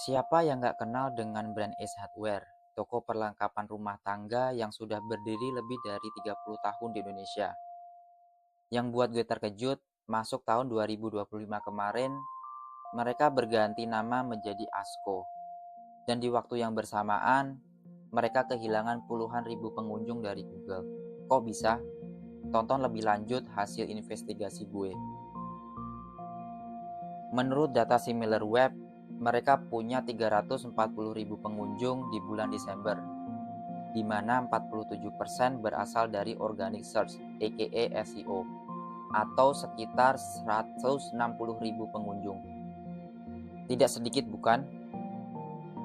Siapa yang nggak kenal dengan brand Ace Hardware, toko perlengkapan rumah tangga yang sudah berdiri lebih dari 30 tahun di Indonesia. Yang buat gue terkejut, masuk tahun 2025 kemarin, mereka berganti nama menjadi Asko. Dan di waktu yang bersamaan, mereka kehilangan puluhan ribu pengunjung dari Google. Kok bisa? Tonton lebih lanjut hasil investigasi gue. Menurut data SimilarWeb, mereka punya 340.000 pengunjung di bulan Desember, di mana 47% berasal dari organic search, aka SEO, atau sekitar 160.000 pengunjung. Tidak sedikit bukan?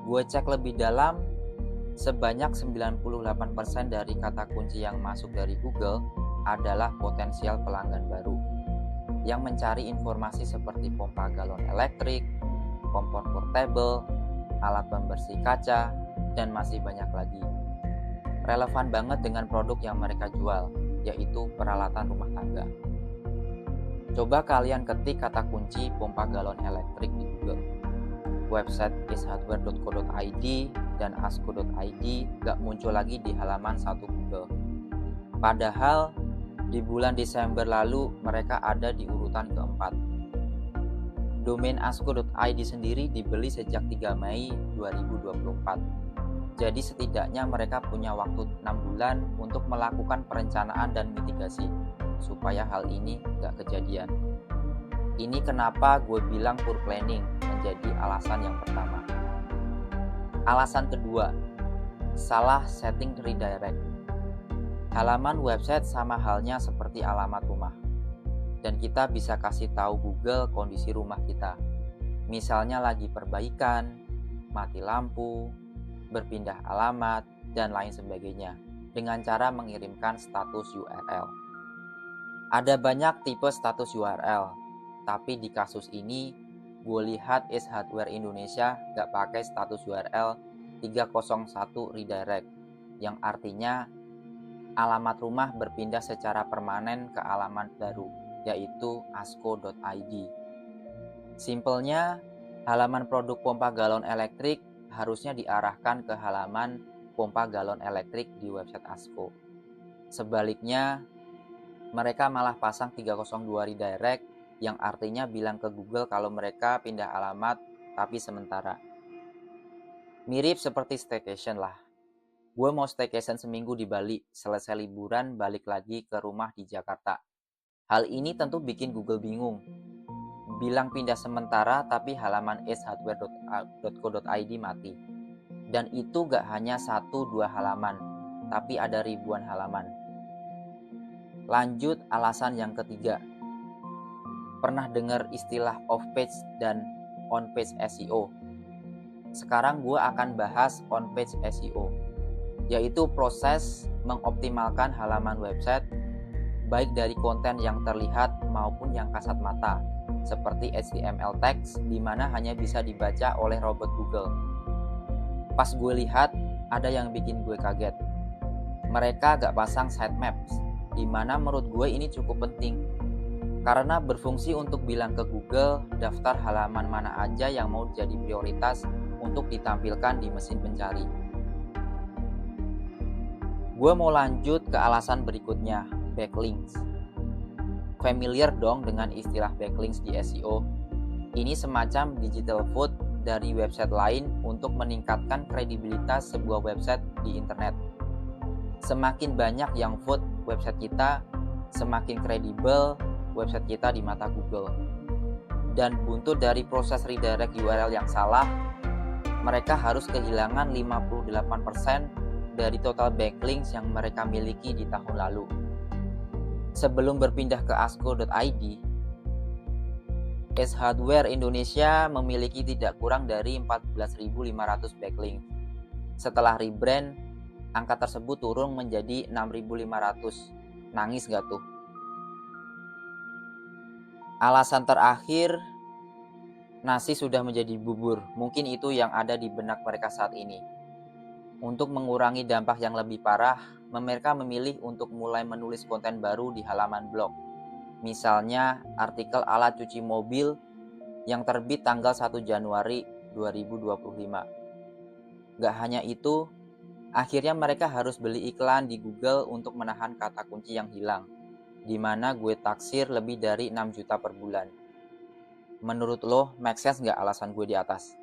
Gue cek lebih dalam, sebanyak 98% dari kata kunci yang masuk dari Google adalah potensial pelanggan baru yang mencari informasi seperti pompa galon elektrik, kompor portable, alat pembersih kaca, dan masih banyak lagi. Relevan banget dengan produk yang mereka jual, yaitu peralatan rumah tangga. Coba kalian ketik kata kunci pompa galon elektrik di Google. Website acehardware.co.id dan asko.id gak muncul lagi di halaman satu Google. Padahal di bulan Desember lalu mereka ada di urutan keempat. Domain asko.id sendiri dibeli sejak 3 Mei 2024. Jadi setidaknya mereka punya waktu 6 bulan untuk melakukan perencanaan dan mitigasi supaya hal ini gak kejadian. Ini kenapa gue bilang poor planning menjadi alasan yang pertama. Alasan kedua, salah setting redirect. Halaman website sama halnya seperti alamat rumah. Dan kita bisa kasih tahu Google kondisi rumah kita. Misalnya lagi perbaikan, mati lampu, berpindah alamat, dan lain sebagainya dengan cara mengirimkan status URL. Ada banyak tipe status URL, tapi di kasus ini gue lihat Ace Hardware Indonesia gak pakai status URL 301 redirect, yang artinya alamat rumah berpindah secara permanen ke alamat baru, yaitu asko.id. Simpelnya, halaman produk pompa galon elektrik harusnya diarahkan ke halaman pompa galon elektrik di website Asko. Sebaliknya, mereka malah pasang 302 redirect yang artinya bilang ke Google kalau mereka pindah alamat tapi sementara. Mirip seperti staycation lah. Gue mau staycation seminggu di Bali, selesai liburan balik lagi ke rumah di Jakarta. Hal ini tentu bikin Google bingung. Bilang pindah sementara tapi halaman acehardware.co.id mati. Dan itu gak hanya 1-2 halaman, tapi ada ribuan halaman. Lanjut alasan yang ketiga. Pernah dengar istilah off-page dan on-page SEO? Sekarang gue akan bahas on-page SEO, yaitu proses mengoptimalkan halaman website baik dari konten yang terlihat maupun yang kasat mata, seperti HTML text di mana hanya bisa dibaca oleh robot Google. Pas gue lihat, ada yang bikin gue kaget. Mereka gak pasang sitemaps, di mana menurut gue ini cukup penting. Karena berfungsi untuk bilang ke Google daftar halaman mana aja yang mau jadi prioritas untuk ditampilkan di mesin pencari. Gue mau lanjut ke alasan berikutnya, backlinks. Familiar dong dengan istilah backlinks di SEO? Ini semacam digital vote dari website lain untuk meningkatkan kredibilitas sebuah website di internet. Semakin banyak yang vote website kita, semakin kredibel website kita di mata Google. Dan buntut dari proses redirect URL yang salah, mereka harus kehilangan 58% dari total backlinks yang mereka miliki di tahun lalu. Sebelum berpindah ke asko.id, Ace Hardware Indonesia memiliki tidak kurang dari 14.500 backlinks. Setelah rebrand, angka tersebut turun menjadi 6.500. Nangis gak tuh? Alasan terakhir, nasi sudah menjadi bubur. Mungkin itu yang ada di benak mereka saat ini. Untuk mengurangi dampak yang lebih parah, mereka memilih untuk mulai menulis konten baru di halaman blog. Misalnya artikel alat cuci mobil yang terbit tanggal 1 Januari 2025. Gak hanya itu, akhirnya mereka harus beli iklan di Google untuk menahan kata kunci yang hilang, di mana gue taksir lebih dari 6 juta per bulan. Menurut lo, make sense nggak alasan gue di atas?